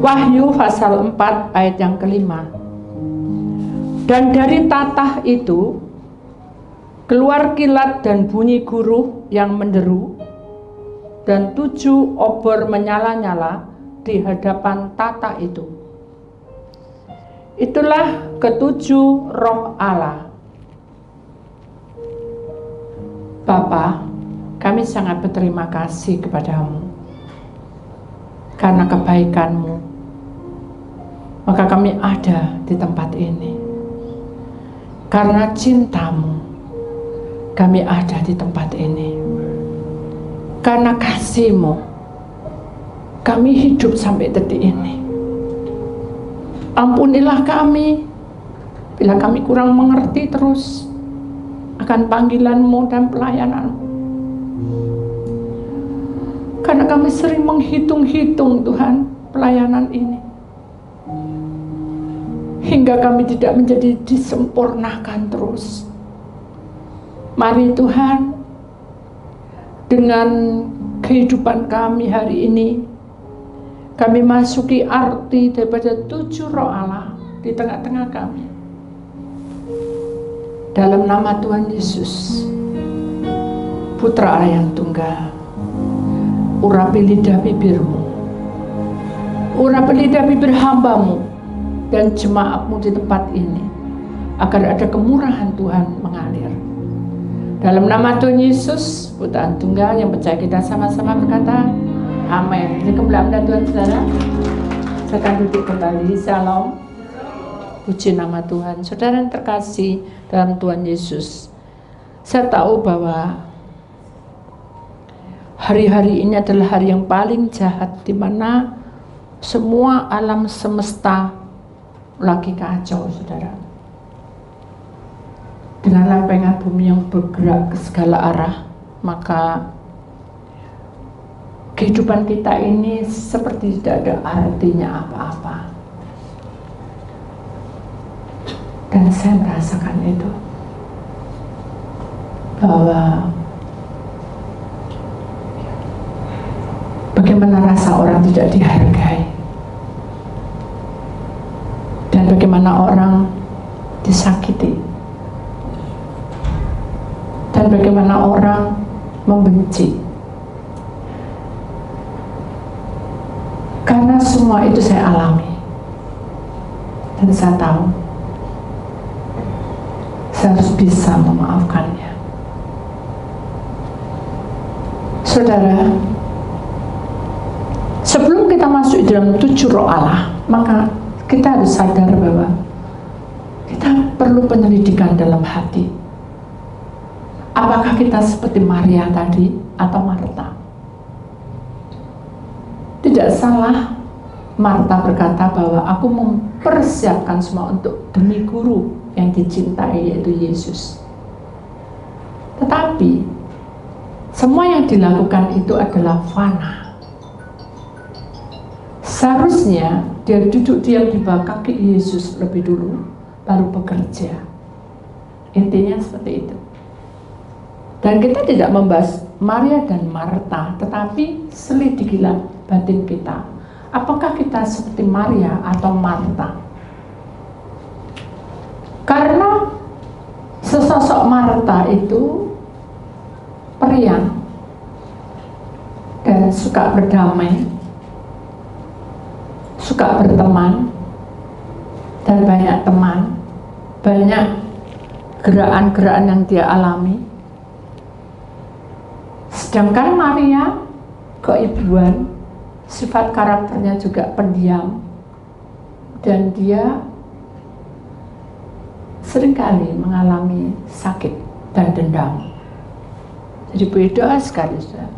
Wahyu pasal 4 ayat yang kelima. Dan dari tatah itu keluar kilat dan bunyi guruh yang menderu, dan 7 obor menyala-nyala di hadapan tatah itu. Itulah ketujuh roh Allah. Bapa, kami sangat berterima kasih kepadamu karena kebaikanmu, maka kami ada di tempat ini. Karena cintamu, kami ada di tempat ini. Karena kasihmu, kami hidup sampai detik ini. Ampunilah kami bila kami kurang mengerti terus akan panggilanmu dan pelayananmu. Karena kami sering menghitung-hitung Tuhan pelayanan ini, hingga kami tidak menjadi disempurnakan terus. Mari Tuhan, dengan kehidupan kami hari ini, kami masuki arti daripada 7 roh Allah di tengah-tengah kami. Dalam nama Tuhan Yesus, Putra Allah yang tunggal, urapi lidah bibirmu, urapi lidah bibir hambamu dan jemaatmu di tempat ini, agar ada kemurahan Tuhan mengalir. Dalam nama Tuhan Yesus, Putra Tunggal yang percaya, kita sama-sama berkata, amin. Ini kemuliaan Tuhan, saudara. Saya akan duduk kembali. Shalom. Puji nama Tuhan. Saudara yang terkasih dalam Tuhan Yesus, saya tahu bahwa hari-hari ini adalah hari yang paling jahat, di mana semua alam semesta lagi kacau, saudara. Dengan lempengan bumi yang bergerak ke segala arah, maka kehidupan kita ini seperti tidak ada artinya apa-apa. Dan saya merasakan itu, bahwa bagaimana rasa orang tidak dihargai, dan bagaimana orang disakiti, dan bagaimana orang membenci. Karena semua itu saya alami, dan saya tahu saya harus bisa memaafkannya. Saudara, sebelum kita masuk dalam 7 roh Allah, maka kita harus sadar bahwa kita perlu penyelidikan dalam hati. Apakah kita seperti Maria tadi atau Marta? Tidak salah Marta berkata bahwa aku mempersiapkan semua untuk demi guru yang dicintai, yaitu Yesus. Tetapi semua yang dilakukan itu adalah fana. Seharusnya dia duduk diam di bawah kaki Yesus lebih dulu, baru bekerja. Intinya seperti itu. Dan kita tidak membahas Maria dan Marta, tetapi selidikilah batin kita. Apakah kita seperti Maria atau Marta? Karena sesosok Marta itu periang dan suka berdamai, suka berteman, dan banyak teman, banyak gerakan-gerakan yang dia alami. Sedangkan Maria keibuan, sifat karakternya juga pendiam, dan dia seringkali mengalami sakit dan dendam. Jadi beda sekali, saudara.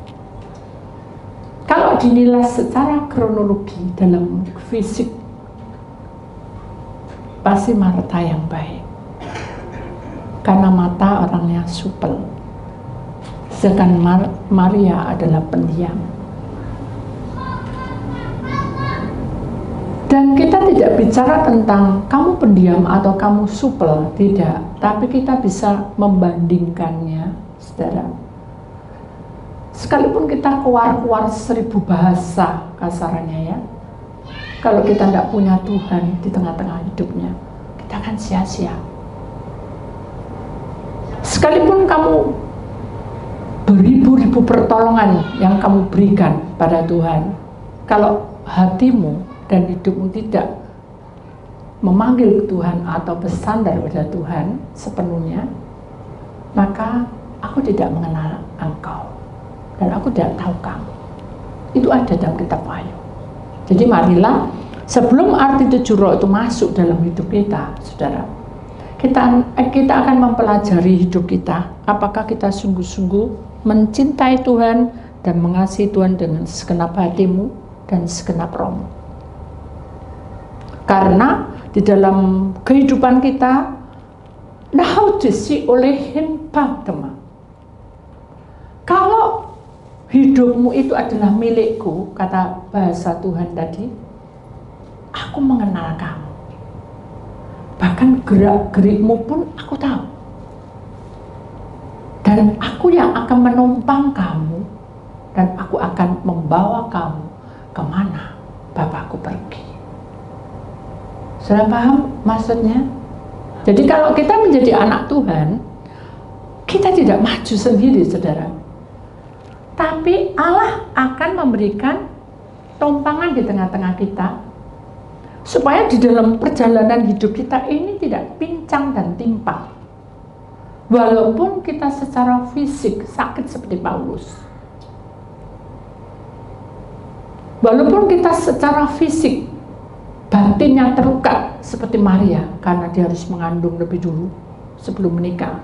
Kalau dinilai secara kronologi dalam fisik, pasti Marta yang baik, karena mata orangnya supel. Sedangkan Maria adalah pendiam. Dan kita tidak bicara tentang kamu pendiam atau kamu supel, tidak. Tapi kita bisa membandingkannya, saudara. Sekalipun kita keluar-keluar 1000 bahasa kasarannya, ya, Kalau kita tidak punya Tuhan di tengah-tengah hidupnya, kita akan sia-sia. Sekalipun kamu beribu-ribu pertolongan yang kamu berikan pada Tuhan, kalau hatimu dan hidupmu tidak memanggil Tuhan atau bersandar pada Tuhan sepenuhnya, maka aku tidak mengenal engkau dan aku tidak tahu kamu. Itu ada dalam kitab Wahyu. Jadi marilah sebelum arti 7 roh itu masuk dalam hidup kita, saudara, kita akan mempelajari hidup kita. Apakah kita sungguh-sungguh mencintai Tuhan dan mengasihi Tuhan dengan segenap hatimu dan segenap rohmu. Karena di dalam kehidupan kita, naudisi oleh himpatema. Kalau hidupmu itu adalah milikku, kata bahasa Tuhan tadi, aku mengenal kamu. Bahkan gerak-gerikmu pun aku tahu. Dan aku yang akan menumpang kamu, dan aku akan membawa kamu kemana Bapakku pergi. Sudah paham maksudnya? Jadi kalau kita menjadi anak Tuhan, kita tidak maju sendiri, saudara. Tapi Allah akan memberikan tumpangan di tengah-tengah kita, supaya di dalam perjalanan hidup kita ini tidak pincang dan timpang. Walaupun kita secara fisik sakit seperti Paulus, walaupun kita secara fisik batinnya terluka seperti Maria karena dia harus mengandung lebih dulu sebelum menikah.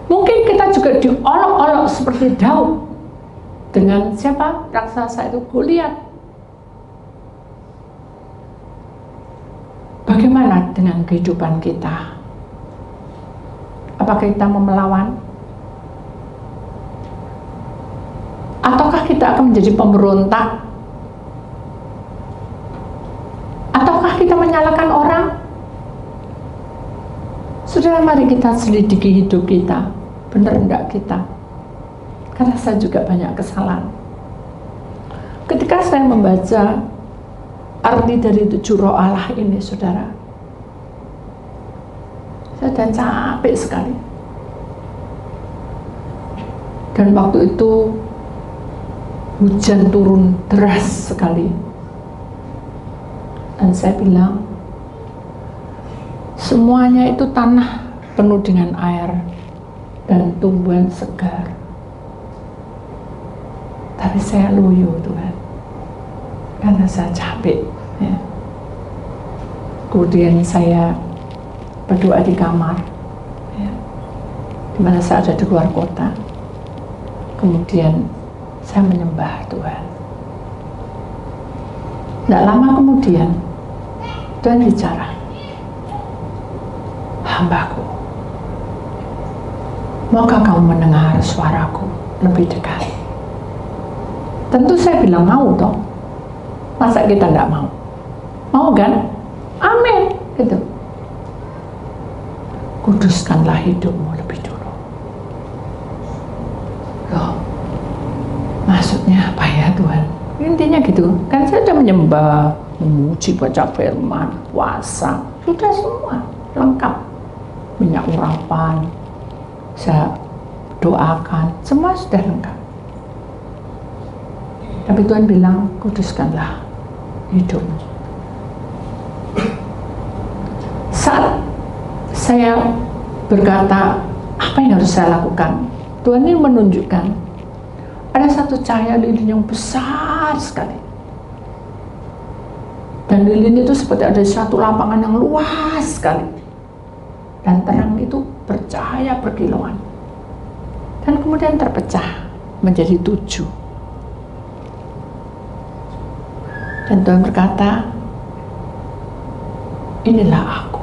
Mungkin kita juga diolok-olok seperti Daud dengan siapa? Raksasa itu, Goliat. Bagaimana dengan kehidupan kita? Apakah kita mau melawan? Ataukah kita akan menjadi pemberontak? Ataukah kita menyalahkan orang? Saudara, mari kita selidiki hidup kita. Benar enggak kita? Karena saya juga banyak kesalahan. Ketika saya membaca arti dari 7 roh Allah ini, saudara, saya dan capek sekali. Dan waktu itu hujan turun deras sekali. Dan saya bilang, semuanya itu tanah penuh dengan air dan tumbuhan segar. Tapi saya loyo, Tuhan, karena saya capek. Ya. Kemudian saya berdoa di kamar, ya, di mana saya ada di luar kota. Kemudian saya menyembah Tuhan. Tidak lama kemudian Tuhan bicara, hambaku, maukah kamu mendengar suaraku lebih dekat? Tentu saya bilang mau toh. Masa kita nggak mau? Mau kan? Amin. Gitu. Kuduskanlah hidupmu lebih dulu. Loh, maksudnya apa ya Tuhan? Intinya gitu. Kan saya sudah menyembah, memuji, baca firman, puasa, sudah semua lengkap. Minyak urapan, saya doakan, semua sudah lengkap. Tapi Tuhan bilang, kuduskanlah hidupmu. Saat saya berkata, apa yang harus saya lakukan? Tuhan ini menunjukkan ada satu cahaya lilin yang besar sekali. Dan lilin itu seperti ada satu lapangan yang luas sekali. Dan terang itu bercahaya berkilauan. Dan kemudian terpecah menjadi 7. Dan Tuhan berkata, inilah aku.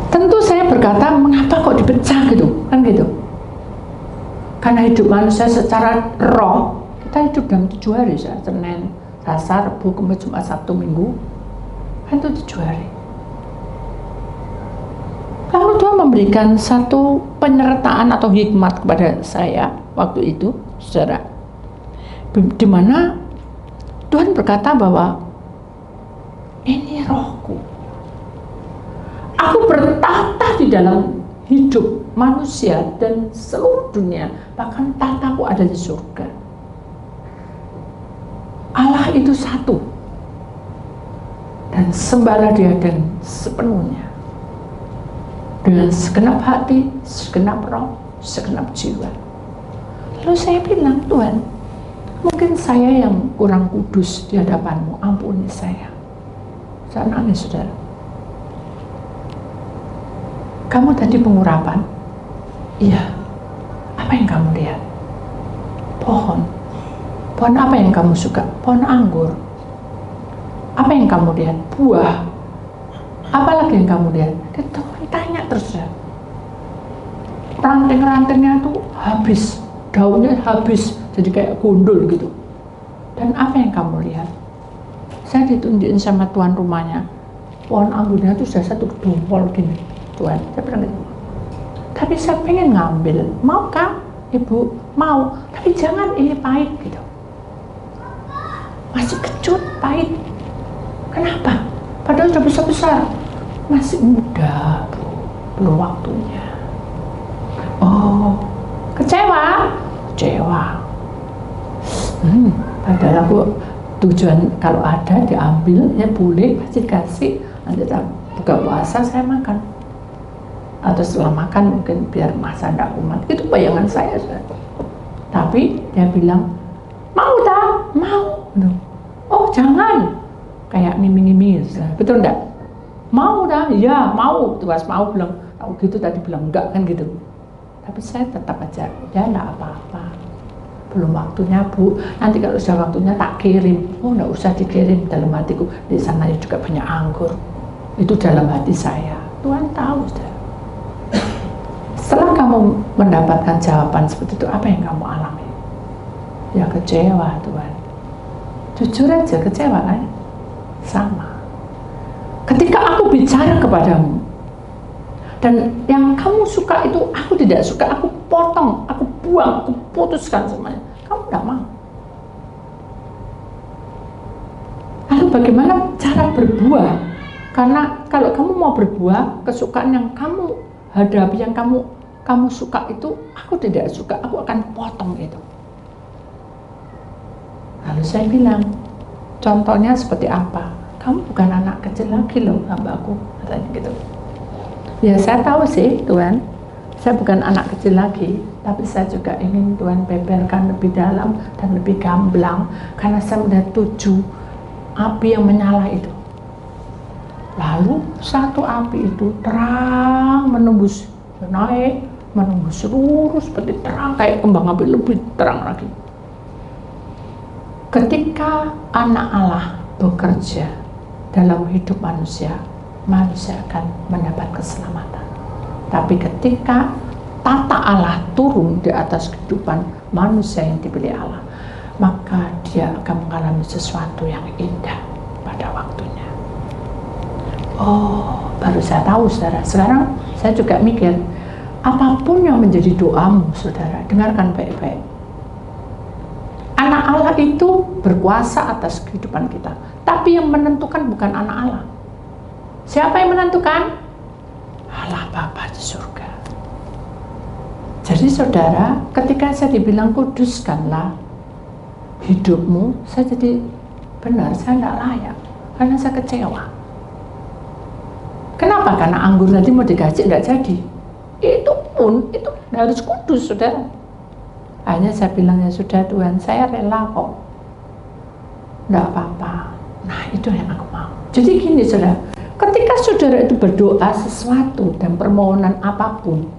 Tentu saya berkata, mengapa kok dipecah gitu? Kan gitu. Karena hidup manusia secara roh, kita hidup dalam 7 hari. Senin, Selasa, Rabu, Kamis, Jumat, Sabtu, Minggu. Kan itu 7 hari. Lalu Tuhan memberikan satu penyertaan atau hikmat kepada saya waktu itu, saudara. di mana Tuhan berkata bahwa ini rohku. Aku bertata di dalam hidup manusia dan seluruh dunia, bahkan tataku ada di surga. Allah itu satu, dan sembahlah Dia dengan sepenuhnya, dengan segenap hati, segenap roh, segenap jiwa. Lalu saya bilang, Tuhan, mungkin saya yang kurang kudus di hadapan-Mu, ampuni saya. Saya nangis, saudara. Kamu tadi pengurapan? Iya. Apa yang kamu lihat? Pohon. Pohon apa yang kamu suka? Pohon anggur. Apa yang kamu lihat? Buah. Apa lagi yang kamu lihat? Kita tanya terus ya. Ranting-rantingnya tuh habis, daunnya habis, jadi kayak gundul gitu. Dan apa yang kamu lihat? Saya ditunjukin sama tuan rumahnya, pohon anggurnya tuh sudah satu dompol gini, Tuan. Saya bilang gitu. Tapi saya pengen ngambil, mau kah? Ibu, mau. Tapi jangan, ini pahit gitu. Masih kecut, pahit. Kenapa? Padahal sudah besar-besar. Masih muda, Bu. Belum waktunya. Oh, kecewa? Kecewa. Padahal aku tujuan kalau ada diambil, ya boleh, pasti kasih. Nanti buka puasa saya makan. Atau setelah makan mungkin biar masa tidak kumat. Itu bayangan saya. Tapi dia bilang, mau tak? Mau. Oh jangan. Kayak ngiming-ngiming. Betul enggak? Mau dah? Ya mau. Tuas mau bilang, aku gitu tadi bilang enggak kan gitu. Tapi saya tetap aja, ya enggak apa-apa. Belum waktunya Bu, nanti kalau sudah waktunya tak kirim. Oh enggak usah dikirim, dalam hatiku. Di sana juga banyak anggur. Itu dalam hati saya. Tuhan tahu sudah. Setelah kamu mendapatkan jawaban seperti itu, apa yang kamu alami? Ya kecewa, Tuhan. Jujur aja kecewa kan? Sama. Ketika aku bicara kepadamu, dan yang kamu suka itu aku tidak suka, aku potong, aku buang, aku putuskan semuanya. Kamu tidak mau. Lalu bagaimana cara berbuah? Karena kalau kamu mau berbuah, kesukaan yang kamu hadapi, yang kamu suka itu, aku tidak suka, aku akan potong itu. Lalu saya bilang, contohnya seperti apa? Kamu bukan anak kecil lagi loh, hambaku, katanya gitu. Ya saya tahu sih Tuhan, saya bukan anak kecil lagi, tapi saya juga ingin Tuhan beberkan lebih dalam dan lebih gamblang, karena saya melihat 7 api yang menyala itu. Lalu satu api itu terang menembus, naik, menembus seluruh seperti terang, kayak kembang api lebih terang lagi. Ketika anak Allah bekerja dalam hidup manusia, manusia akan mendapat keselamatan. Tapi ketika tata Allah turun di atas kehidupan manusia yang dipilih Allah, maka dia akan mengalami sesuatu yang indah pada waktunya. Oh, baru saya tahu, saudara. Sekarang saya juga mikir, apapun yang menjadi doamu, saudara, dengarkan baik-baik. Anak Allah itu berkuasa atas kehidupan kita, tapi yang menentukan bukan anak Allah. Siapa yang menentukan? Allah Bapa di surga. Jadi saudara, ketika saya dibilang kuduskanlah hidupmu, saya jadi benar, saya tidak layak, karena saya kecewa. Kenapa? Karena anggur tadi mau dikasih tidak jadi. Itu pun itu harus kudus, saudara. Hanya saya bilang, ya sudah Tuhan, saya rela kok, tidak apa-apa. Nah itu yang aku mau. Jadi gini saudara, ketika saudara itu berdoa sesuatu dan permohonan apapun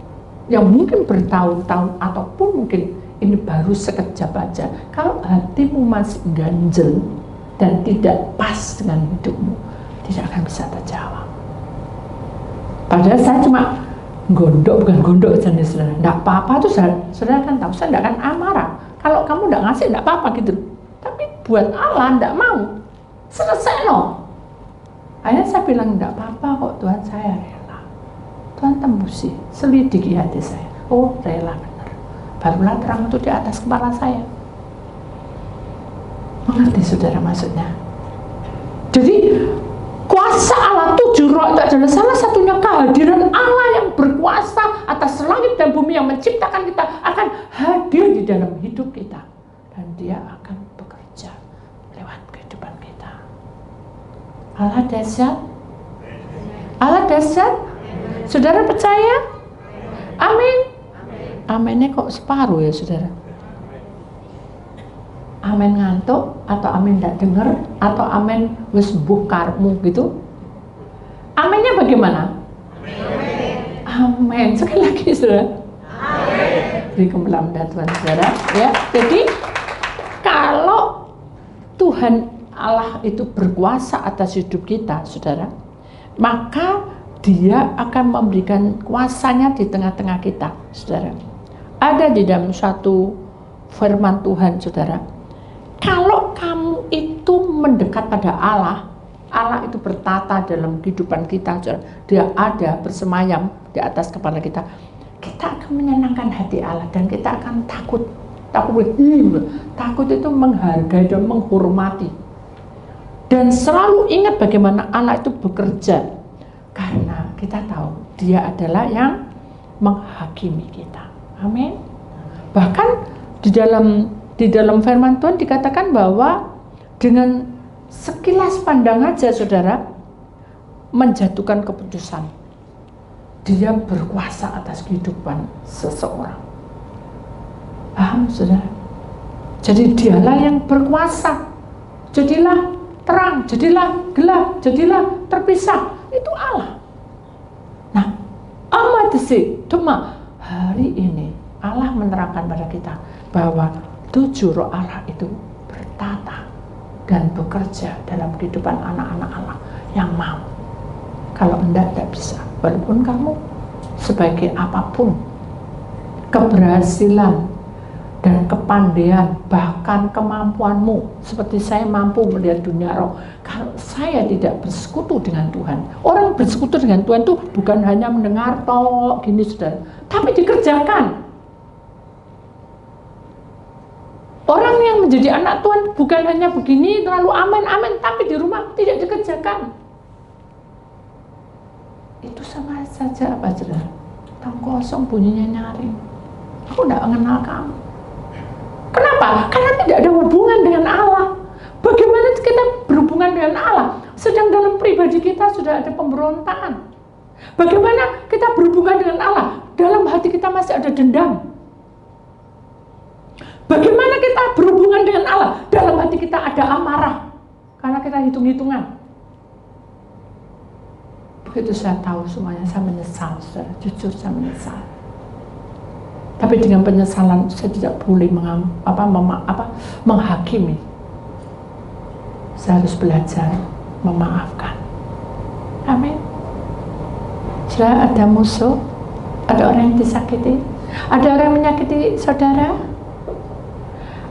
yang mungkin bertahun-tahun ataupun mungkin ini baru sekejap aja, kalau hatimu masih ganjel dan tidak pas dengan hidupmu, tidak akan bisa terjawab. Padahal saya cuma gondok, bukan gondok jenis saudara, tidak apa-apa tuh saudara kan tahu, saya tidak akan amarah. Kalau kamu tidak ngasih tidak apa-apa gitu. Tapi buat Allah tidak mau, selesai no. Akhirnya saya bilang tidak apa-apa kok Tuhan, saya rela. Tuhan tembusi, selidiki hati saya. Oh rela benar. Barulah terang itu di atas kepala saya. Mengerti saudara maksudnya? Jadi kuasa Allah 7 roh itu adalah salah satunya kehadiran Allah yang berkuasa atas langit dan bumi, yang menciptakan kita akan hadir di dalam hidup kita, dan dia akan bekerja lewat kehidupan kita. Allah dahsyat. Allah dahsyat. Saudara percaya? Amin. Aminnya kok separuh ya saudara? Amin ngantuk, atau amin tidak dengar, atau amin wis bukarmu gitu? Aminnya bagaimana? Amin. Sekali lagi saudara. Amin. Beri kemuliaan Tuhan saudara. Ya, jadi kalau Tuhan Allah itu berkuasa atas hidup kita saudara, maka dia akan memberikan kuasanya di tengah-tengah kita saudara. Ada di dalam suatu firman Tuhan saudara, kalau kamu itu mendekat pada Allah, Allah itu bertata dalam kehidupan kita, dia ada bersemayam di atas kepala kita, kita akan menyenangkan hati Allah, dan kita akan takut itu menghargai dan menghormati, dan selalu ingat bagaimana Allah itu bekerja, karena kita tahu dia adalah yang menghakimi kita. Amin. Bahkan di dalam firman Tuhan dikatakan bahwa dengan sekilas pandang aja saudara menjatuhkan keputusan, dia berkuasa atas kehidupan seseorang. Paham saudara? Jadi dialah yang berkuasa. Jadilah terang, jadilah gelap, jadilah terpisah. Itu Allah. Nah, amat sih, cuma hari ini Allah menerangkan pada kita bahwa 7 roh Allah itu bertata dan bekerja dalam kehidupan anak-anak Allah yang mau. Kalau enggak bisa. Walaupun kamu sebagai apapun, keberhasilan dan kepandaian, bahkan kemampuanmu, seperti saya mampu melihat dunia roh, kalau saya tidak bersekutu dengan Tuhan. Orang bersekutu dengan Tuhan itu bukan hanya mendengar tok gini saudara, tapi dikerjakan. Orang yang menjadi anak Tuhan bukan hanya begini terlalu aman-aman, tapi di rumah tidak dikerjakan. Itu sama saja apa saudara? Tong kosong bunyinya nyaring. Aku tidak mengenal kamu. Kenapa? Karena tidak ada hubungan dengan Allah. Bagaimana kita berhubungan dengan Allah? Sedang dalam pribadi kita sudah ada pemberontakan. Bagaimana kita berhubungan dengan Allah? Dalam hati kita masih ada dendam. Bagaimana kita berhubungan dengan Allah? Dalam hati kita ada amarah. Karena kita hitung-hitungan. Begitu saya tahu semuanya, saya menyesal, saudara. Jujur saya menyesal. Tapi dengan penyesalan saya tidak boleh menghakimi. Saya harus belajar memaafkan. Amin. Saudara, ada musuh, ada orang yang disakiti, ada orang yang menyakiti saudara,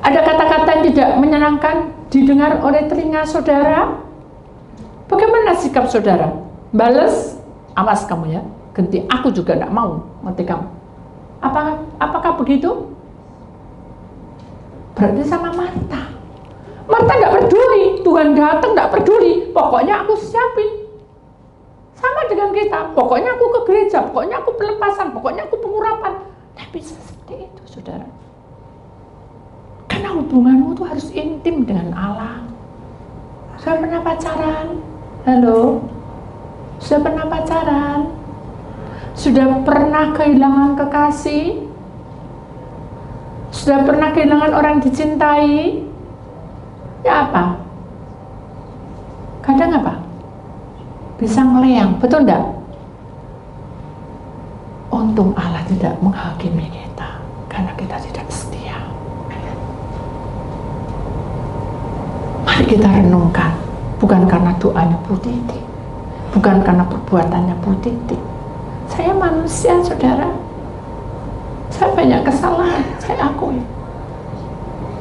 ada kata-kata yang tidak menyenangkan didengar oleh telinga saudara. Bagaimana sikap saudara? Balas, awas kamu ya, ganti aku juga tidak mau mati kamu. Apakah begitu? Berarti sama Marta. Marta tidak peduli, Tuhan datang tidak peduli, pokoknya aku siapin. Sama dengan kita, pokoknya aku ke gereja, pokoknya aku pelepasan, pokoknya aku pengurapan. Tapi bisa seperti itu saudara. Karena hubunganmu tuh harus intim dengan Allah. Sudah pernah pacaran? Halo? Sudah pernah pacaran? Sudah pernah kehilangan kekasih? Sudah pernah kehilangan orang dicintai? Ya apa? Kadang apa? Bisa ngeleyang, betul enggak? Untung Allah tidak menghakimi kita karena kita tidak setia. Mari kita renungkan, bukan karena doanya Bu Titi, bukan karena perbuatannya Bu Titi. Saya manusia saudara, saya banyak kesalahan, saya akui.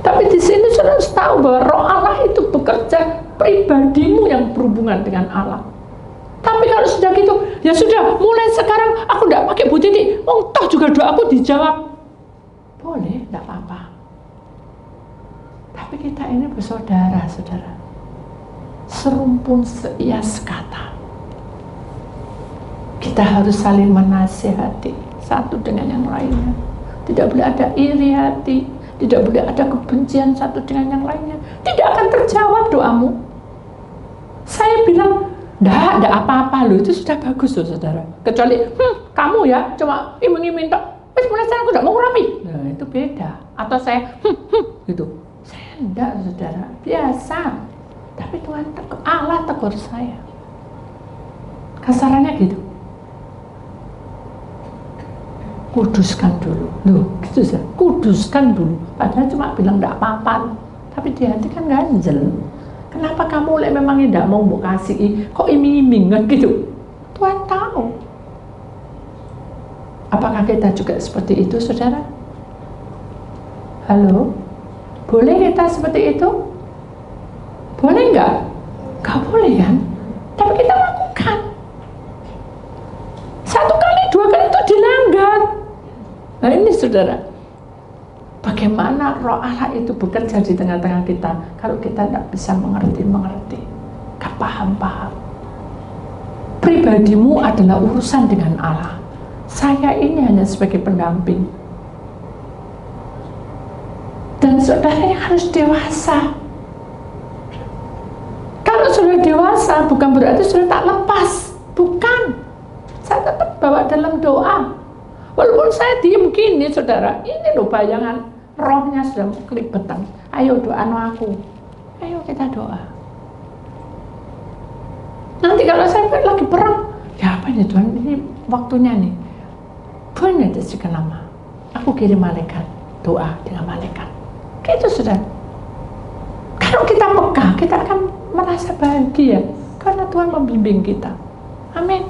Tapi di sini saudara harus tahu bahwa roh Allah itu bekerja pribadimu yang berhubungan dengan Allah. Tapi kalau sudah gitu, ya sudah, mulai sekarang aku tidak pakai Bu Titi, toh juga doaku dijawab. Boleh, tidak apa-apa. Tapi Tapi kita ini bersaudara, saudara. Serumpun seia sekata. Kita harus saling menasihati satu dengan yang lainnya. Tidak boleh ada iri hati, tidak boleh ada kebencian satu dengan yang lainnya. Tidak akan terjawab doamu. Saya bilang, enggak apa-apa loh, itu sudah bagus loh saudara. Kecuali, kamu ya cuma iming-iming tok, wis mulai sekarang aku tidak mau ngurapi. Nah itu beda. Atau saya, gitu. Saya enggak saudara, biasa. Tapi Tuhan Allah tegur saya. Kasarannya gitu. Kuduskan dulu. Loh, gitu saja. Kuduskan dulu. Padahal cuma bilang enggak apa-apa. Tapi di hati kan ganjel. Kenapa kamu memang tidak mau kasih? Kok iming-iming kan gitu? Tuhan tahu. Apakah kita juga seperti itu, saudara? Halo? Boleh kita seperti itu? Boleh nggak? Nggak boleh kan? Tapi kita lakukan. 1 kali, 2 kali itu dilanggar. Nah ini saudara, bagaimana roh Allah itu bekerja di tengah-tengah kita kalau kita tidak bisa mengerti, gak paham. Pribadimu adalah urusan dengan Allah. Saya ini hanya sebagai pendamping. Dan saudaranya harus dewasa. Kalau sudah dewasa bukan berarti sudah tak lepas. Bukan. Saya tetap bawa dalam doa. Walaupun saya diem gini saudara, ini loh bayangan rohnya sudah kelibetan. Ayo doa aku. Ayo kita doa. Nanti kalau saya lagi perang, ya apa ini Tuhan, ini waktunya nih. Benar jika nama. Aku kirim malaikat, doa dengan malaikat. Gitu sudah. Kalau kita peka, kita akan merasa bahagia karena Tuhan membimbing kita. Amin.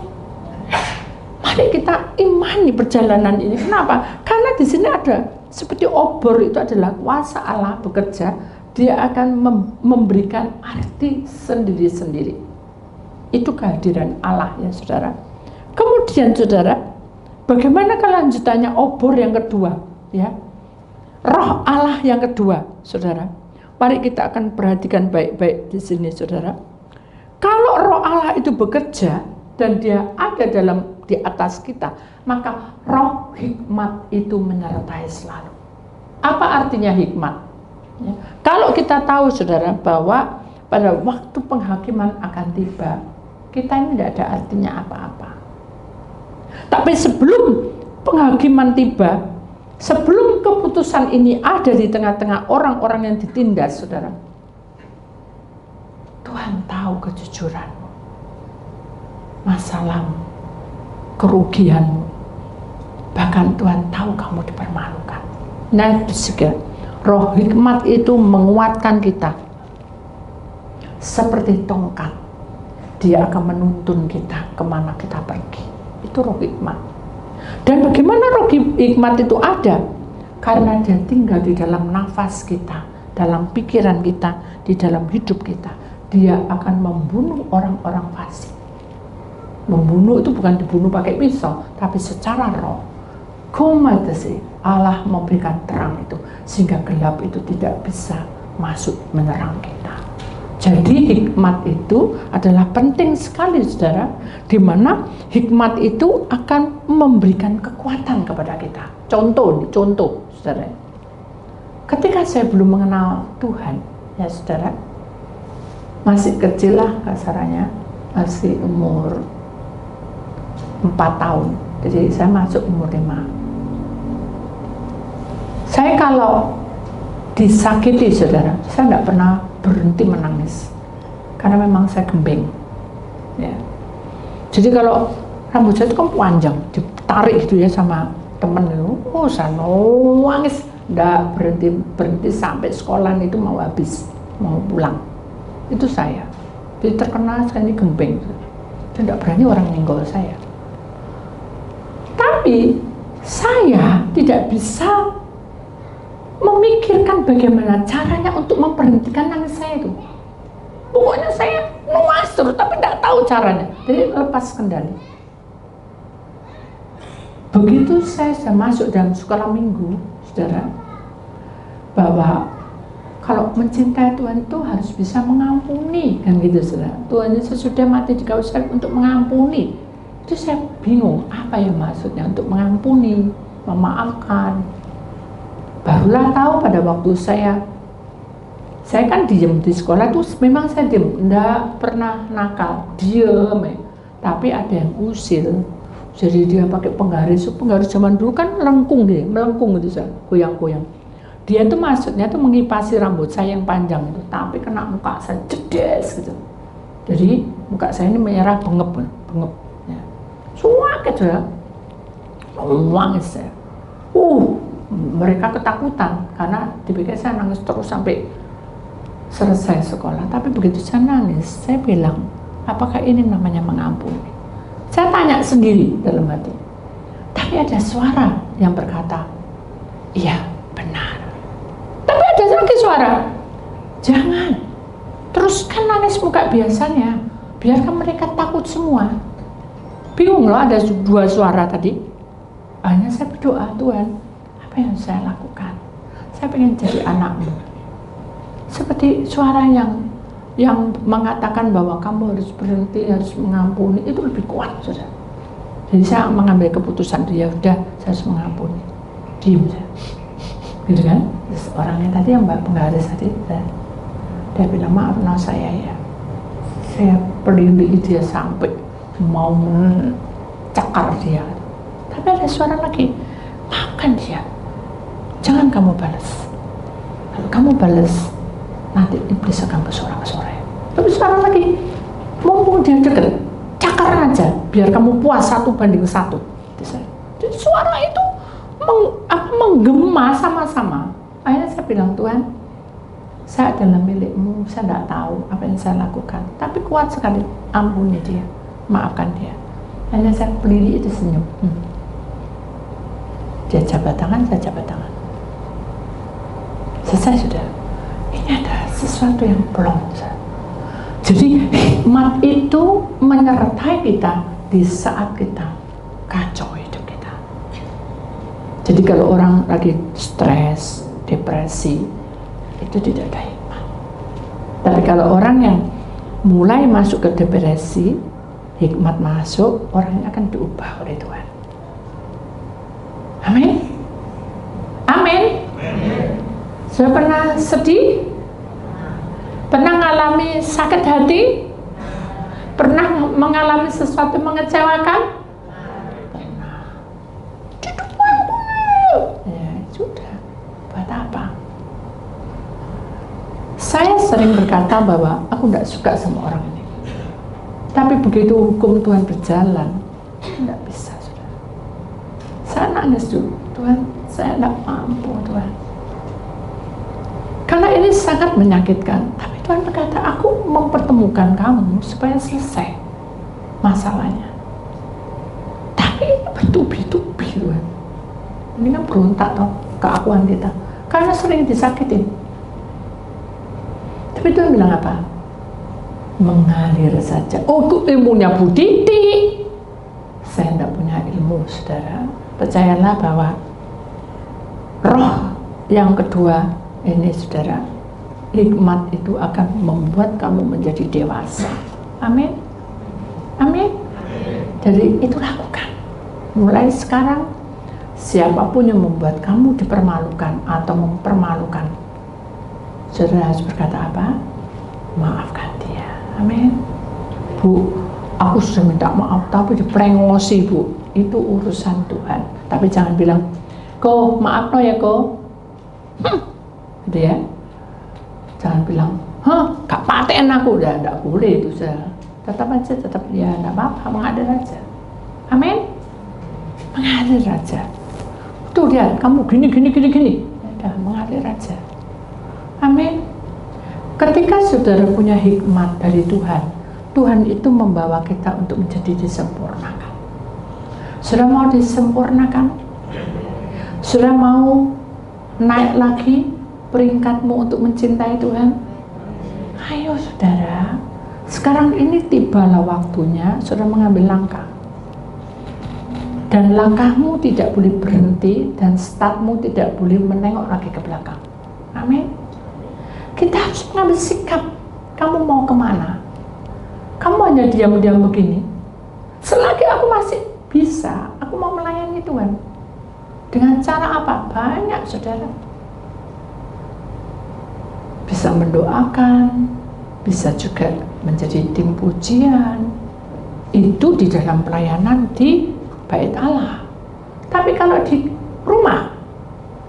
Mari kita imani perjalanan ini. Kenapa? Karena di sini ada seperti obor, itu adalah kuasa Allah bekerja. Dia akan memberikan arti sendiri-sendiri. Itu kehadiran Allah ya saudara. Kemudian saudara, bagaimana kelanjutannya obor yang kedua? Ya, roh Allah yang kedua, saudara. Mari kita akan perhatikan baik-baik di sini, saudara. Kalau roh Allah itu bekerja dan dia ada di atas kita, maka roh hikmat itu menyertai selalu. Apa artinya hikmat? Ya. Kalau kita tahu saudara bahwa pada waktu penghakiman akan tiba, kita ini tidak ada artinya apa-apa. Tapi sebelum penghakiman tiba, sebelum keputusan ini ada di tengah-tengah orang-orang yang ditindas, saudara, Tuhan tahu kejujuranmu, masalahmu, kerugianmu, bahkan Tuhan tahu kamu dipermalukan. Nah, roh hikmat itu menguatkan kita seperti tongkat. Dia akan menuntun kita kemana kita pergi. Itu roh hikmat. Dan bagaimana roh hikmat itu ada? Karena dia tinggal di dalam nafas kita, dalam pikiran kita, di dalam hidup kita. Dia akan membunuh orang-orang fasik. Membunuh itu bukan dibunuh pakai pisau, tapi secara roh. Kumatasi, Allah memberikan terang itu, sehingga gelap itu tidak bisa masuk menyerang kita. Jadi hikmat itu adalah penting sekali saudara, di mana hikmat itu akan memberikan kekuatan kepada kita. Contoh saudara, ketika saya belum mengenal Tuhan, ya saudara, masih kecil lah kasarannya, masih umur 4 tahun, jadi saya masuk umur 5. Saya kalau disakiti saudara, saya tidak pernah berhenti menangis karena memang saya gembeng ya. Jadi kalau rambut saya itu kan panjang, ditarik gitu ya sama temen itu, saya nangis, tidak berhenti sampai sekolah itu mau habis, mau pulang. Itu saya, jadi terkenal saya ini gembeng, dan tidak berani orang nyenggol saya. Tapi saya tidak bisa memikirkan bagaimana caranya untuk memberhentikan nangis saya itu. Pokoknya saya nuas terus, tapi tidak tahu caranya. Jadi lepas kendali. Begitu saya sudah masuk dalam sekolah minggu, saudara, bahwa kalau mencintai Tuhan itu harus bisa mengampuni, kan gitu saudara. Tuhan Yesus sudah mati di kayu salib untuk mengampuni. Itu saya bingung, apa yang maksudnya untuk mengampuni, memaafkan. Barulah tahu pada waktu saya kan diem di sekolah tuh, memang saya diem, enggak pernah nakal, diem ya. Tapi ada yang usir, jadi dia pakai penggaris zaman dulu kan melengkung gitu, goyang-goyang. Dia tuh maksudnya tuh mengipasi rambut saya yang panjang itu, tapi kena muka saya jedes gitu. Jadi muka saya ini merah bengep ya. Suak gitu ya, nangis saya. Mereka ketakutan karena dipikir saya nangis terus sampai selesai sekolah. Tapi begitu saya nangis, saya bilang, apakah ini namanya mengampuni? Saya tanya sendiri dalam hati. Tapi ada suara yang berkata, iya benar. Tapi ada lagi suara, jangan, teruskan nangis muka biasanya, biarkan mereka takut semua. Bingung loh, ada dua suara tadi. Hanya saya berdoa, Tuhan, apa yang saya lakukan? Saya pengen jadi anakmu. Seperti suara yang mengatakan bahwa kamu harus berhenti, harus mengampuni, itu lebih kuat, saudara. Jadi saya mengambil keputusan, ya udah, saya harus mengampuni. Diam saja. Gitu kan? Terus orangnya tadi yang Mbak Penggaris tadi, dia bilang, maaf saya ya, saya pelindungi dia sampai mau mencakar dia. Tapi ada suara lagi, maafkan dia, jangan kamu balas. Kalau kamu balas, nanti iblis akan bersorak-sorai. Tapi suara lagi, mumpung dia deket, cakar aja, biar kamu puas 1:1. Jadi suara itu menggema sama-sama. Akhirnya saya bilang, Tuhan, saya adalah milikmu, saya tidak tahu apa yang saya lakukan, tapi kuat sekali, ampuni dia, maafkan dia. Akhirnya saya berdiri itu senyum. Dia jabat tangan, saya jabat tangan. Selesai sudah. Ini ada sesuatu yang belum. Jadi hikmat itu menyertai kita di saat kita kacau hidup kita. Jadi kalau orang lagi stres, depresi, itu tidak ada hikmat. Tapi kalau orang yang mulai masuk ke depresi, hikmat masuk, orang akan diubah oleh Tuhan. Amin. Amin. Sudah pernah sedih? Pernah mengalami sakit hati? Pernah mengalami sesuatu mengecewakan? Pernah. Ya sudah, buat apa? Saya sering berkata bahwa aku tidak suka sama orang ini. Tapi begitu hukum Tuhan berjalan, tidak bisa, sudah. Saya nangis dulu, Tuhan, saya tidak mampu, Tuhan. Karena ini sangat menyakitkan. Tapi Tuhan berkata, aku mempertemukan kamu supaya selesai masalahnya. Tapi ini bertubi-tubi, Tuhan. Ini kan berontak toh, keakuan kita. Karena sering disakitin. Tapi Tuhan bilang apa? Mengalir saja. Oh, itu ilmunya Bu Diti. Saya tidak punya ilmu, saudara. Percayalah bahwa roh yang kedua ini, saudara, hikmat itu akan membuat kamu menjadi dewasa. Amin. Amin. Jadi itu lakukan. Mulai sekarang, siapapun yang membuat kamu dipermalukan atau mempermalukan, saudara harus berkata apa? Maafkan dia. Amin. Bu, aku sudah minta maaf tapi diplengosi, Bu. Itu urusan Tuhan. Tapi jangan bilang, Ko, maaf no ya, Ko. Gitu ya. Jangan bilang, gak paten aku, udah gak boleh itu. Tetap aja, ya gak apa-apa, mengalir aja. Amin. Mengalir aja. Tuh lihat, kamu gini. Udah, mengalir aja. Amin. Ketika saudara punya hikmat dari Tuhan, Tuhan itu membawa kita untuk menjadi disempurnakan. Sudah mau disempurnakan? Sudah mau naik lagi peringkatmu untuk mencintai Tuhan? Ayo saudara, sekarang ini tibalah waktunya saudara mengambil langkah. Dan langkahmu tidak boleh berhenti dan startmu tidak boleh menengok lagi ke belakang. Amin. Kita harus mengambil sikap. Kamu mau kemana? Kamu hanya diam-diam begini? Selagi aku masih bisa, aku mau melayani Tuhan. Dengan cara apa? Banyak, saudara. Bisa mendoakan, bisa juga menjadi tim pujian. Itu di dalam pelayanan di bait Allah. Tapi kalau di rumah,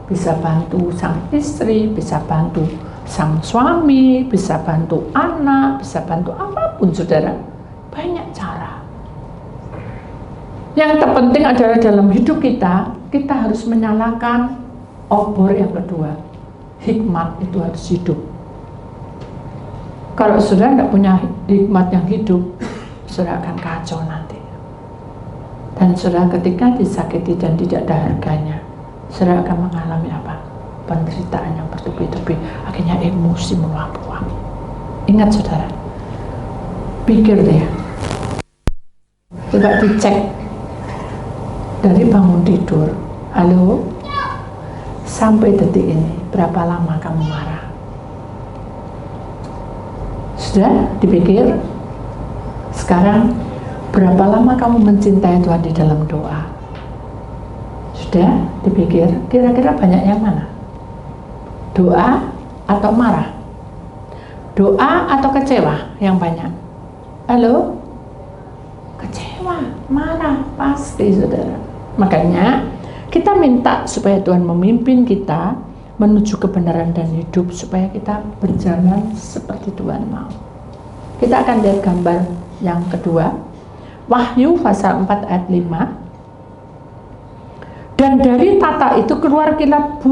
bisa bantu sang istri, bisa bantu sang suami, bisa bantu anak, bisa bantu apapun, saudara. Banyak cara. Yang terpenting adalah dalam hidup kita, kita harus menyalakan obor yang kedua. Hikmat itu harus hidup. Kalau saudara tidak punya hikmat yang hidup, saudara akan kacau nanti. Dan saudara ketika disakiti dan tidak ada harganya, saudara akan mengalami apa? Penderitaan yang bertubi-tubi, akhirnya emosi meluap-luap. Ingat saudara, pikir deh, coba dicek dari bangun tidur, halo, sampai detik ini berapa lama kamu marah? Sudah dipikir? Sekarang berapa lama kamu mencintai Tuhan di dalam doa? Sudah dipikir? Kira-kira banyak yang mana? Doa atau marah? Doa atau kecewa yang banyak? Halo? Kecewa, marah, pasti saudara. Makanya kita minta supaya Tuhan memimpin kita menuju kebenaran dan hidup, supaya kita berjalan seperti Tuhan mau. Kita akan lihat gambar yang kedua, Wahyu pasal 4 ayat 5. Dan dari tata itu keluar kilat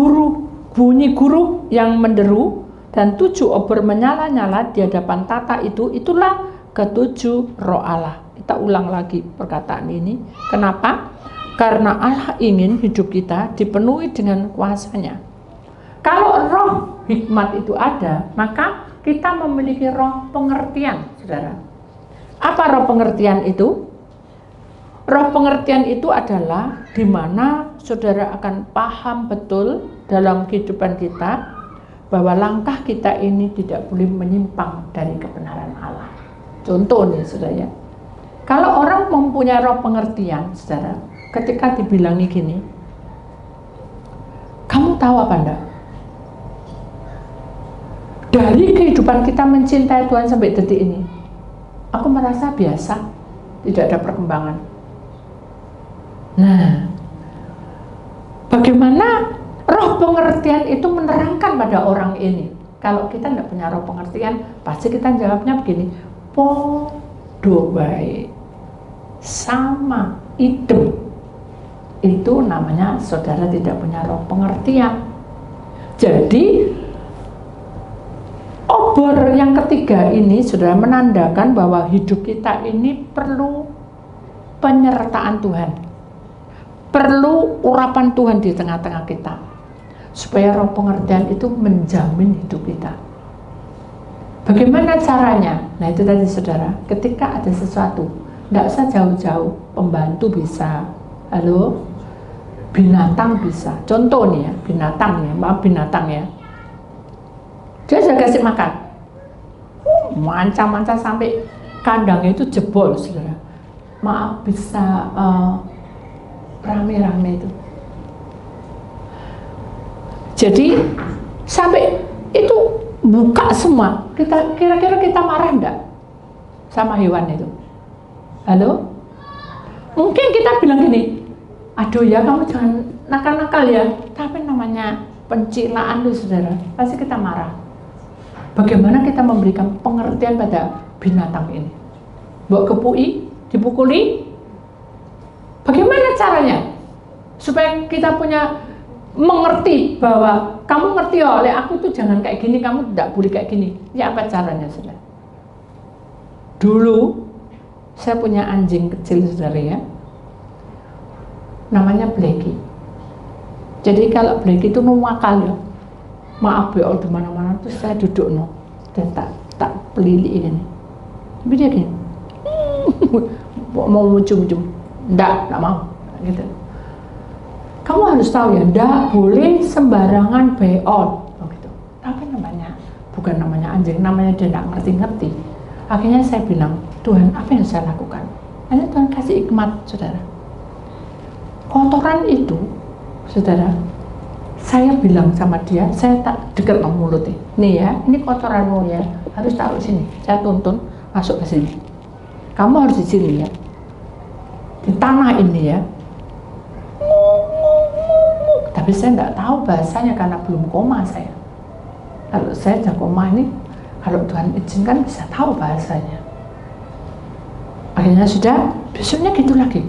bunyi guru yang menderu, dan 7 obor menyala-nyala di hadapan tata itu. Itulah ketujuh roh Allah. Kita ulang lagi perkataan ini. Kenapa? Karena Allah ingin hidup kita dipenuhi dengan kuasanya. Kalau roh hikmat itu ada, maka kita memiliki roh pengertian, saudara. Apa roh pengertian itu? Roh pengertian itu adalah di mana saudara akan paham betul dalam kehidupan kita bahwa langkah kita ini tidak boleh menyimpang dari kebenaran Allah. Contoh nih, saudara. Kalau orang mempunyai roh pengertian, saudara, ketika dibilangi gini, kamu tahu apa enggak? Dari kehidupan kita mencintai Tuhan sampai detik ini, aku merasa biasa, tidak ada perkembangan. Nah, bagaimana roh pengertian itu menerangkan pada orang ini? Kalau kita tidak punya roh pengertian, pasti kita jawabnya begini, podo bae, sama, idem. Itu namanya saudara tidak punya roh pengertian. Jadi obor yang ketiga ini saudara menandakan bahwa hidup kita ini perlu penyertaan Tuhan, perlu urapan Tuhan di tengah-tengah kita, supaya roh pengertian itu menjamin hidup kita. Bagaimana caranya? Nah itu tadi saudara, ketika ada sesuatu, tidak usah jauh-jauh, pembantu bisa, halo, binatang bisa. Contoh nih ya, binatang ya, maaf binatang ya, dia sudah kasih makan, manca-manca sampai kandangnya itu jebol, saudara. Maaf bisa rame-rame itu. Jadi sampai itu buka semua. Kira-kira kita marah enggak sama hewan itu? Halo? Mungkin kita bilang gini, aduh ya kamu jangan nakal-nakal ya. Tapi namanya pencilaan tuh saudara, pasti kita marah. Bagaimana kita memberikan pengertian pada binatang ini? Bawa kepui, dipukuli? Bagaimana caranya? Supaya kita punya mengerti bahwa kamu ngerti oleh aku tuh jangan kayak gini, kamu tidak boleh kayak gini. Ya apa caranya saudara? Dulu saya punya anjing kecil saudara ya, namanya Blacky. Jadi kalau Blacky itu nuwakal ya, maaf ya di mana-mana terus saya duduk dan tak pelili ini. Tapi dia gini, mau muncul-muncul, enggak mau gitu. Kamu harus tahu ya, enggak boleh sembarangan beol gitu. Apa namanya? bukan namanya anjing, namanya dia nggak ngerti-ngerti. Akhirnya saya bilang, Tuhan, apa yang saya lakukan? Akhirnya Tuhan kasih hikmat, saudara. Kotoran itu, saudara, saya bilang sama dia, saya tak dekat sama mulutnya. Nih ya, ini kotoranmu ya, harus taruh sini. Saya tuntun masuk ke sini. Kamu harus di sini ya, di tanah ini ya. Tapi saya nggak tahu bahasanya karena belum koma saya. Kalau saya sudah koma ini, kalau Tuhan izinkan bisa tahu bahasanya. Akhirnya sudah, besoknya gitu lagi.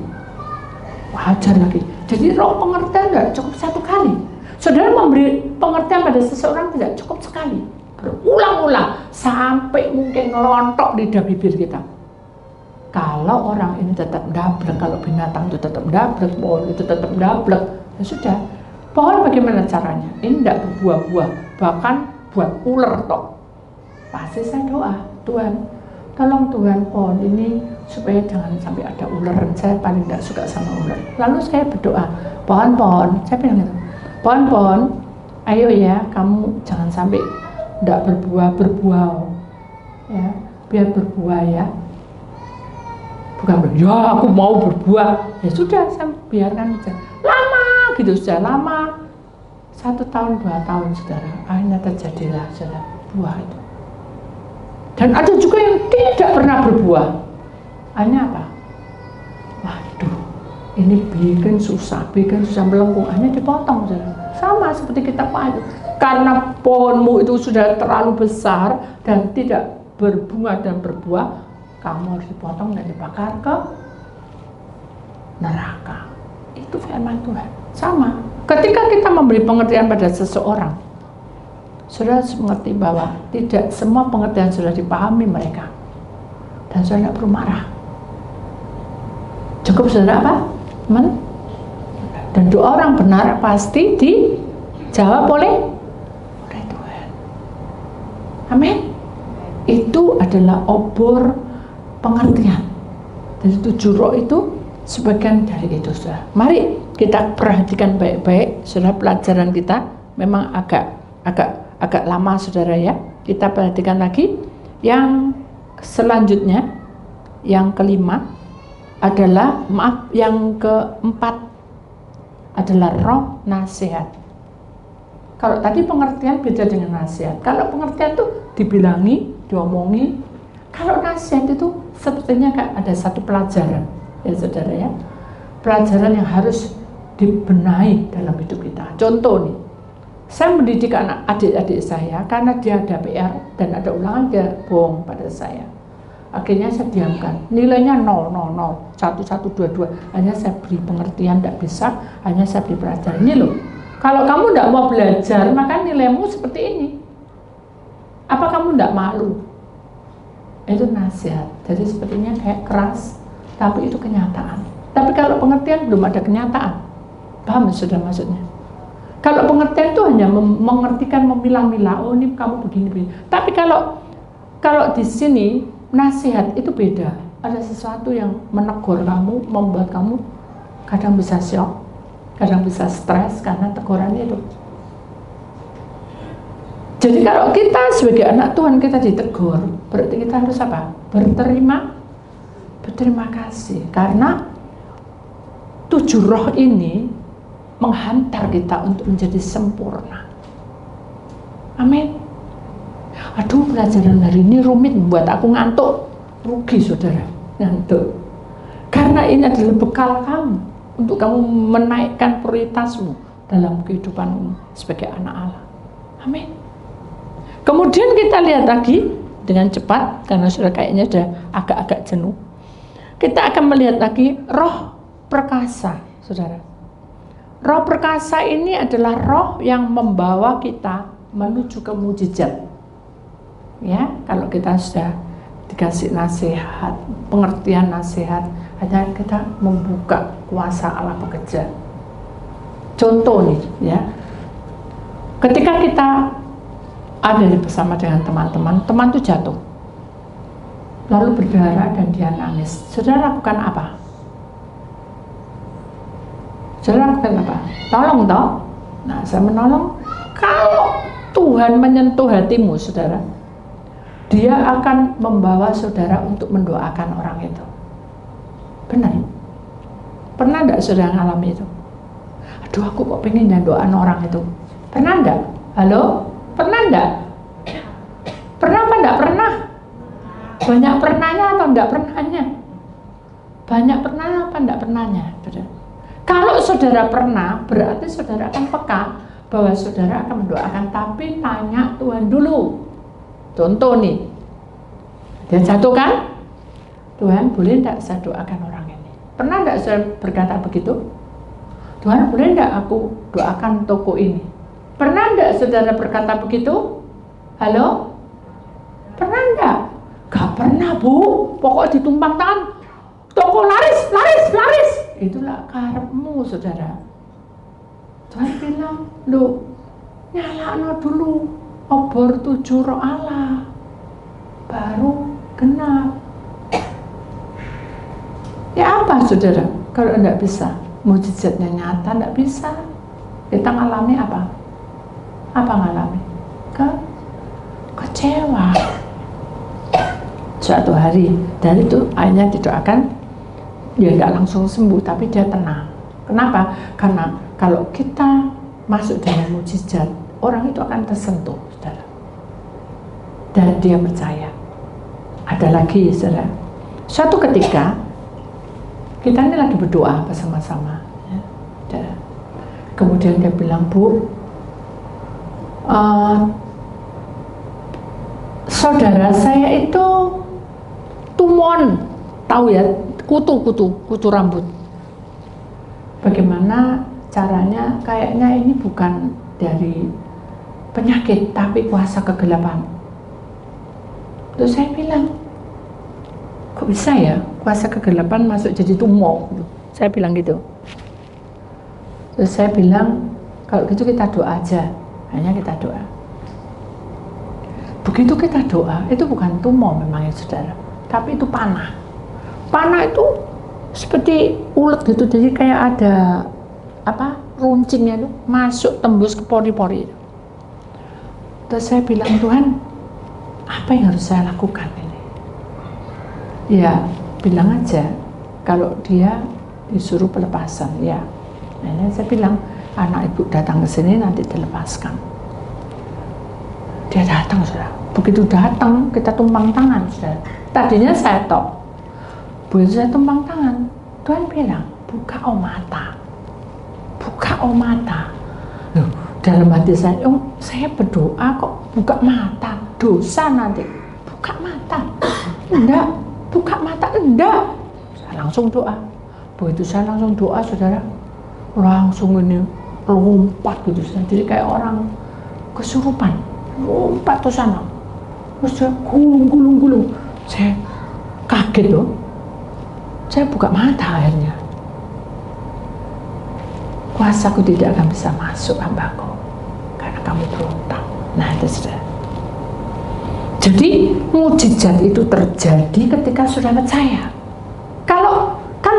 Wajar lagi. Jadi roh pengertian tidak cukup satu kali. Saudara memberi pengertian pada seseorang tidak cukup sekali. Berulang-ulang sampai mungkin ngelontok lidah bibir kita. Kalau orang ini tetap dablek, kalau binatang itu tetap dablek, pohon itu tetap dablek, ya sudah. Pohon bagaimana caranya? Ini tidak berbuah-buah, bahkan buat ular toh. Pasti saya doa, Tuhan, tolong Tuhan pohon ini supaya jangan sampai ada ular. Saya paling tidak suka sama ular. Lalu saya berdoa, pohon-pohon, saya bilang gitu, pohon-pohon, ayo ya, kamu jangan sampai tidak berbuah, ya, biar berbuah ya. Bukan, ya aku mau berbuah, ya sudah, saya biarkan aja. Lama gitu, sudah lama, 1 tahun 2 tahun saudara, akhirnya terjadilah saudara buah itu. Dan ada juga yang tidak pernah berbuah. Akhirnya apa? Waduh, ini bikin susah melengkung, akhirnya dipotong saudara. Sama seperti kita itu. Karena pohonmu itu sudah terlalu besar dan tidak berbunga dan berbuah, kamu harus dipotong dan dibakar ke neraka. Itu firman Tuhan. Sama, ketika kita memberi pengertian pada seseorang, saudara harus mengerti bahwa tidak semua pengertian sudah dipahami mereka, dan saudara tidak perlu marah. Cukup saudara apa? Dan doa orang benar pasti dijawab oleh Tuhan. Amin. Itu adalah obor pengertian. Dari 7 roh itu sebagian dari itu, saudara. Mari kita perhatikan baik-baik, saudara. Pelajaran kita memang agak lama, saudara ya. Kita perhatikan lagi. Yang selanjutnya, yang kelima adalah, yang keempat adalah roh nasihat. Kalau tadi pengertian beda dengan nasihat. Kalau pengertian itu dibilangi, diomongi. Kalau nasihat itu sepertinya ada satu pelajaran, ya saudara ya. Pelajaran yang harus dibenahi dalam hidup kita. Contoh nih, saya mendidik adik-adik saya karena dia ada PR dan ada ulangan, dia bohong pada saya. Akhirnya saya diamkan, nilainya 0, 0, 0, 1, 1, 2, 2. Hanya saya beri pengertian, tidak bisa, hanya saya beri pelajaran. Ini loh, kalau kamu tidak mau belajar, maka nilaimu seperti ini. Apa kamu tidak malu? Itu nasihat. Jadi sepertinya kayak keras, tapi itu kenyataan. Tapi kalau pengertian belum ada kenyataan. Paham sudah maksudnya? Kalau pengertian itu hanya mengertikan, memilah-milah, oh ini kamu begini. Tapi kalau di sini nasihat itu beda. Ada sesuatu yang menegur kamu, membuat kamu kadang bisa shock, kadang bisa stres karena tegurannya itu. Jadi kalau kita sebagai anak Tuhan kita ditegur, berarti kita harus apa? Berterima kasih. Karena 7 roh ini menghantar kita untuk menjadi sempurna. Amin. Aduh, pelajaran hari ini rumit, membuat aku ngantuk. Rugi saudara, ngantuk. Karena ini adalah bekal kamu untuk kamu menaikkan prioritasmu dalam kehidupanmu sebagai anak Allah. Amin. Kemudian kita lihat lagi dengan cepat, karena sudah kayaknya sudah agak-agak jenuh. Kita akan melihat lagi roh perkasa, saudara. Roh perkasa ini adalah roh yang membawa kita menuju ke mujizat. Ya, kalau kita sudah dikasih nasihat, pengertian nasihat, hanya kita membuka kuasa Allah bekerja. Contoh nih, ya. Ketika kita ada bersama dengan teman-teman, teman itu jatuh, lalu berdarah dan dia nangis. Saudara lakukan apa? Saudara lakukan apa? Tolong toh. Nah, saya menolong. Kalau Tuhan menyentuh hatimu, saudara, Dia akan membawa saudara untuk mendoakan orang itu. Benar? Pernah enggak saudara ngalami itu? Aduh, aku kok pengen doain orang itu. Pernah enggak? Halo? Pernah enggak? Pernah apa enggak pernah? Banyak pernahnya atau enggak pernahnya? Banyak pernahnya apa enggak pernahnya? Kalau saudara pernah, berarti saudara akan peka bahwa saudara akan mendoakan, tapi tanya Tuhan dulu. Contoh nih, dia jatuh kan? Tuhan, boleh enggak saya doakan orang ini? Pernah enggak saya berkata begitu? Tuhan, boleh enggak aku doakan toko ini? Pernah enggak saudara berkata begitu? Halo? Pernah enggak? Gak pernah, Bu. Pokoknya ditumpang tangan, toko laris, laris, laris. Itulah karepmu, saudara. Tuhan bilang, loh, nyalakno dulu obor 7 roh Allah, baru genap. Ya apa, saudara? Kalau enggak bisa, mujizatnya nyata, enggak bisa. Kita ngalami apa? Apa ngalami? Kecewa. Suatu hari, dari itu akhirnya didoakan, dia enggak langsung sembuh, tapi dia tenang. Kenapa? Karena kalau kita masuk dalam mujizat, orang itu akan tersentuh, saudara. Dan dia percaya. Ada lagi, saudara. Suatu ketika, kita ini lagi berdoa bersama-sama. Ya. Kemudian dia bilang, Bu, saudara saya itu tumon, tahu ya, kutu rambut. Bagaimana caranya? Kayaknya ini bukan dari penyakit, tapi kuasa kegelapan. Terus saya bilang, kok bisa ya kuasa kegelapan masuk jadi tumor? Saya bilang gitu. Terus saya bilang, kalau gitu kita doa aja. Hanya kita doa. Begitu kita doa, itu bukan tumor memangnya, saudara, tapi itu panah. Panah itu seperti ulet gitu, jadi kayak ada apa, runcingnya itu masuk tembus ke pori-pori. Terus saya bilang, Tuhan, apa yang harus saya lakukan ini? Ya, bilang aja kalau dia disuruh pelepasan, ya. Nah, saya bilang, anak ibu datang ke sini nanti dilepaskan. Dia datang, saudara. Begitu datang, kita tumpang tangan, saudara. Tadinya saya tok. Begitu saya tumpang tangan, Tuhan bilang, buka mata. Buka mata. Loh, dalam hati saya, saya berdoa kok buka mata, dosa nanti. Buka mata. Enggak, buka mata, enggak. Saya langsung doa. Begitu saya langsung doa, saudara, langsung ini lompat gitu, jadi kayak orang kesurupan, lompat ke sana. Terus saya gulung. Saya kaget loh. Saya buka mata akhirnya. Kuasaku tidak akan bisa masuk hambaku karena kamu berontak. Nah, itu sudah. Jadi mujizat itu terjadi ketika sudah percaya. Kalau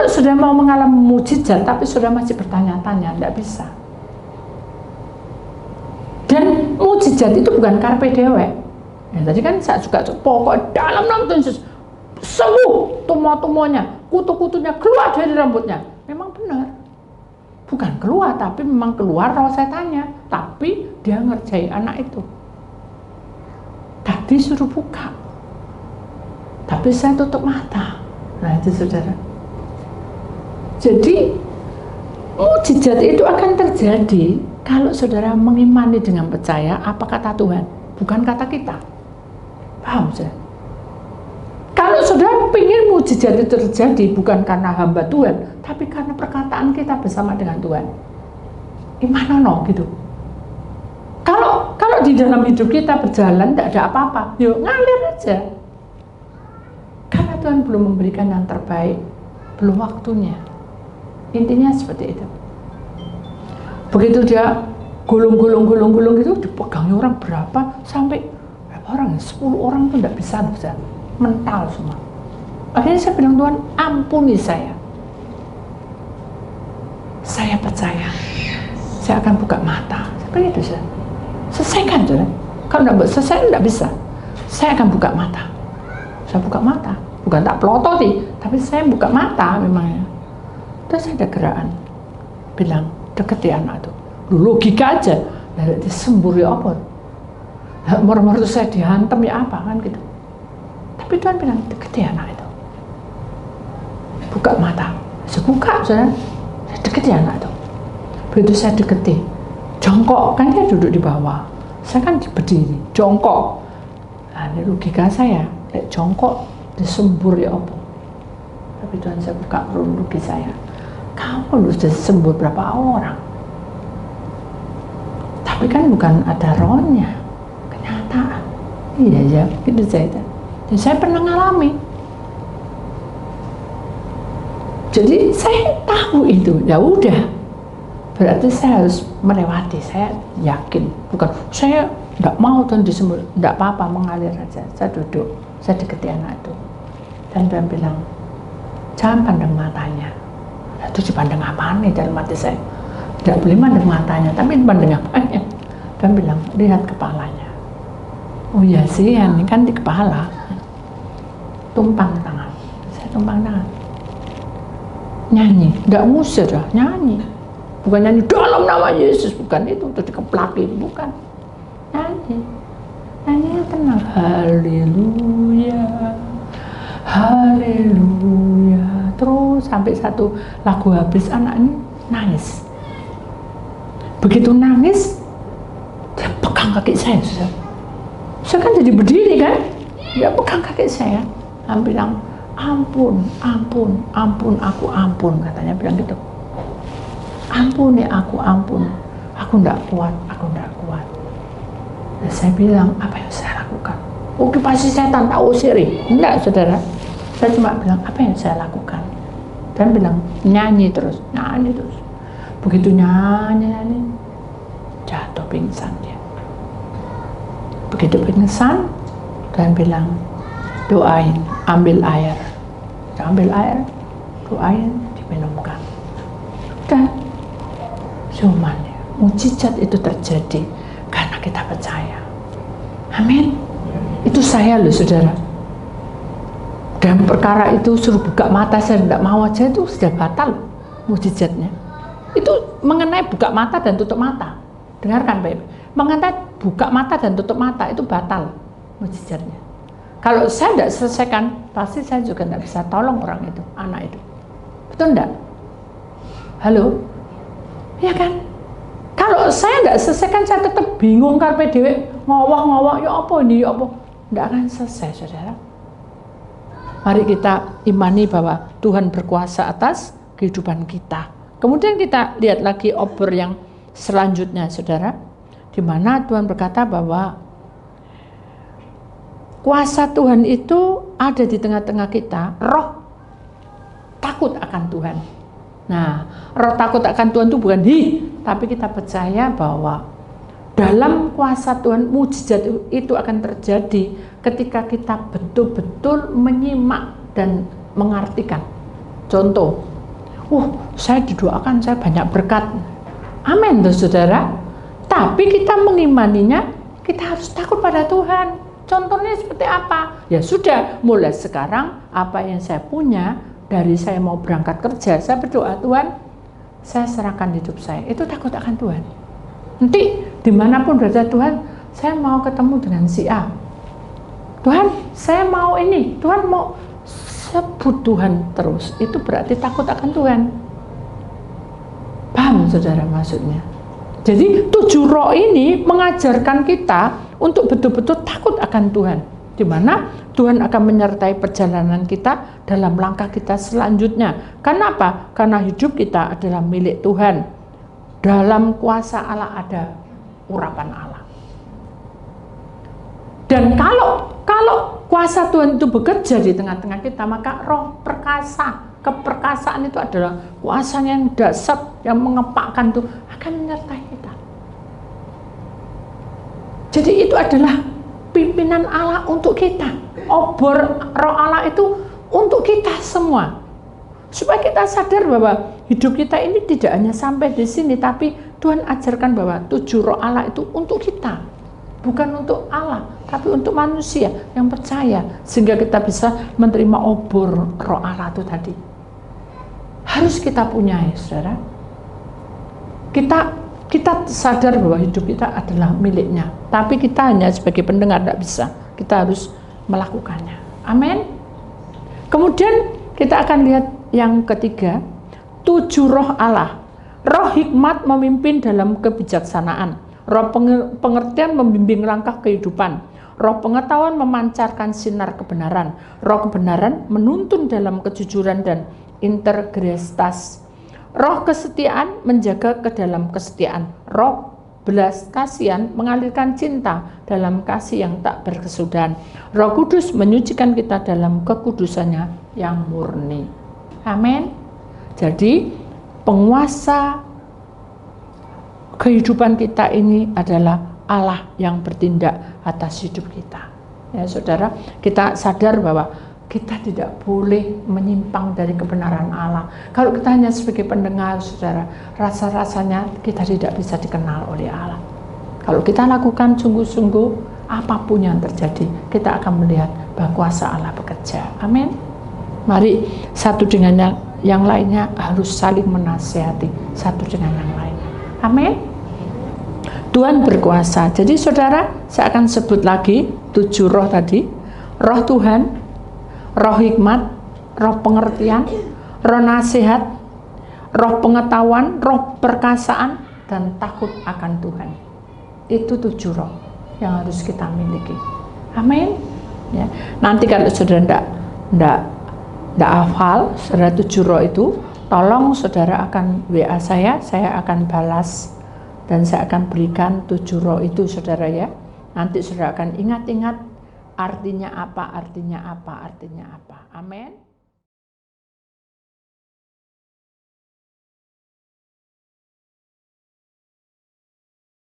sudah mau mengalami mujizat tapi sudah masih bertanya-tanya, tidak bisa. Dan mujizat itu bukan karpe dewek. Ya, tadi kan saya juga pokok dalam nama Tuhan Yesus sembuh tumor-tumornya, kutu-kutunya keluar dari rambutnya. Memang benar. Bukan keluar, tapi memang keluar roh setannya. Tapi dia ngerjai anak itu. Tadi suruh buka, tapi saya tutup mata. Nah, itu saudara. Jadi mujizat itu akan terjadi kalau saudara mengimani dengan percaya apa kata Tuhan, bukan kata kita. Paham, saudara? Kalau saudara ingin mujizat itu terjadi bukan karena hamba Tuhan, tapi karena perkataan kita bersama dengan Tuhan. Imanono gitu. Kalau di dalam hidup kita berjalan tidak ada apa-apa, yuk ngalir aja. Karena Tuhan belum memberikan yang terbaik, belum waktunya. Intinya seperti itu. Begitu dia gulung gitu, dipegangnya orang berapa, sampai berapa orang, 10 orang tuh tidak bisa mental semua. Akhirnya saya bilang, Tuhan ampuni saya percaya, saya akan buka mata. Seperti itu, saudara. Selesaikan, saudara. Kalau tidak selesai, tidak bisa. Saya akan buka mata. Saya buka mata. Bukan tak pelototi, tapi saya buka mata memangnya. Terus ada gerakan. Bilang, deketi anak itu. Logika aja. Dari disembur ya apa? Mor-mor itu saya dihantam ya apa kan gitu. Tapi Tuhan bilang, deketi anak itu. Buka mata. Saya buka, saudara. Saya deketi anak itu. Begitu saya deketi, jongkok, kan dia duduk di bawah. Saya kan berdiri, jongkok. Nah, ini logika saya, jongkok, disembur ya apa? Tapi Tuhan saya buka logika saya. Kamu sudah disembur berapa orang? Tapi kan bukan ada rohnya, kenyataan. Iya ya, gitu saya. Dan saya pernah ngalami. Jadi saya tahu itu, ya udah. Berarti saya harus melewati, saya yakin. Bukan, saya tidak mau Tuhan disembur, tidak apa-apa, mengalir aja. Saya duduk, saya deketi anak itu. Dan Tuhan bilang, jangan pandang matanya. Itu dipandang apaan nih dalam hati saya? Tidak boleh pandang matanya, tapi pandang apanya? Tuhan bilang, lihat kepalanya. Oh iya sih, ini kan di kepala. Tumpang tangan. Saya tumpang tangan. Nyanyi, tidak ngusir ya, nyanyi. Bukan nyanyi dalam nama Yesus, bukan itu, untuk dikeplakin, bukan. Nyanyi, nyanyinya tenang. Haleluya, haleluya. Terus sampai satu lagu habis, anak ini nangis. Begitu nangis, dia pegang kaki saya. Saya kan jadi berdiri kan, dia pegang kaki saya. Dia bilang, ampun, ampun, ampun, aku ampun, katanya bilang gitu. Ampuni aku, ampun. Aku tidak kuat, aku tidak kuat. Dan saya bilang, apa yang saya lakukan? Oke, pasti setan tak usiri. Enggak, saudara. Saya cuma bilang, apa yang saya lakukan? Dan bilang, nyanyi terus, nyanyi terus. Begitu nyanyi, jatuh pingsan dia. Begitu pingsan, dan bilang, doain, ambil air. Ambil air, doain, diminumkan. Dan semuanya, mujizat itu terjadi karena kita percaya. Amin. Itu saya loh, saudara. Dan perkara itu suruh buka mata, saya tidak mau aja, itu sudah batal mujizatnya. Itu mengenai buka mata dan tutup mata. Dengarkan baik. Mengenai buka mata dan tutup mata itu batal mujizatnya. Kalau saya tidak selesaikan, pasti saya juga tidak bisa tolong orang itu, anak itu. Betul enggak? Halo? Ya kan? Kalau saya tidak selesaikan, saya tetap bingung karpe dewe, ngowah-ngowah, ya apa ini, ya apa? Tidak akan selesai, saudara. Mari kita imani bahwa Tuhan berkuasa atas kehidupan kita. Kemudian kita lihat lagi obor yang selanjutnya, saudara, di mana Tuhan berkata bahwa kuasa Tuhan itu ada di tengah-tengah kita. Roh takut akan Tuhan. Nah, roh takut akan Tuhan itu bukan tapi kita percaya bahwa dalam kuasa Tuhan mujizat itu akan terjadi ketika kita betul-betul menyimak dan mengartikan. Contoh, saya didoakan, saya banyak berkat. Amin, tuh saudara. Tapi kita mengimaninya, kita harus takut pada Tuhan. Contohnya seperti apa? Ya sudah, mulai sekarang apa yang saya punya, dari saya mau berangkat kerja, saya berdoa, Tuhan, saya serahkan hidup saya. Itu takut akan Tuhan. Nanti dimanapun berada, Tuhan, saya mau ketemu dengan si A. Tuhan, saya mau ini. Tuhan mau sebut Tuhan terus. Itu berarti takut akan Tuhan. Paham, saudara, maksudnya? Jadi 7 roh ini mengajarkan kita untuk betul-betul takut akan Tuhan, di mana Tuhan akan menyertai perjalanan kita dalam langkah kita selanjutnya. Karena apa? Karena hidup kita adalah milik Tuhan. Dalam kuasa Allah ada urapan Allah. Dan kalau kuasa Tuhan itu bekerja di tengah-tengah kita, maka roh perkasa, keperkasaan itu adalah kuasa yang dasar, yang mengepakkan itu akan menyertai kita. Jadi itu adalah pimpinan Allah untuk kita. Obor roh Allah itu untuk kita semua. Supaya kita sadar bahwa hidup kita ini tidak hanya sampai di sini, tapi Tuhan ajarkan bahwa 7 roh Allah itu untuk kita, bukan untuk Allah, tapi untuk manusia yang percaya, sehingga kita bisa menerima obor roh Allah itu tadi. Harus kita punya, ya saudara. Kita sadar bahwa hidup kita adalah miliknya, tapi kita hanya sebagai pendengar tidak bisa. Kita harus melakukannya. Amin. Kemudian kita akan lihat yang ketiga, 7 roh Allah. Roh hikmat memimpin dalam kebijaksanaan. Roh pengertian membimbing langkah kehidupan. Roh pengetahuan memancarkan sinar kebenaran. Roh kebenaran menuntun dalam kejujuran dan integritas. Roh kesetiaan menjaga ke dalam kesetiaan. Roh belas kasihan mengalirkan cinta dalam kasih yang tak berkesudahan. Roh Kudus menyucikan kita dalam kekudusannya yang murni. Amin. Jadi penguasa kehidupan kita ini adalah Allah yang bertindak atas hidup kita. Ya saudara, kita sadar bahwa kita tidak boleh menyimpang dari kebenaran Allah. Kalau kita hanya sebagai pendengar, saudara, rasa-rasanya kita tidak bisa dikenal oleh Allah. Kalau kita lakukan sungguh-sungguh, apapun yang terjadi, kita akan melihat bahwa kuasa Allah bekerja. Amin. Mari satu dengan yang lainnya harus saling menasihati satu dengan yang lainnya. Amin. Tuhan berkuasa. Jadi saudara, saya akan sebut lagi 7 roh tadi. Roh Tuhan, roh hikmat, roh pengertian, roh nasihat, roh pengetahuan, roh perkasaan, dan takut akan Tuhan. Itu 7 roh yang harus kita miliki. Amin. Ya. Nanti kalau saudara tidak hafal saudara 7 roh itu, tolong saudara akan WA saya akan balas dan saya akan berikan 7 roh itu saudara ya. Nanti saudara akan ingat-ingat artinya apa. Amin.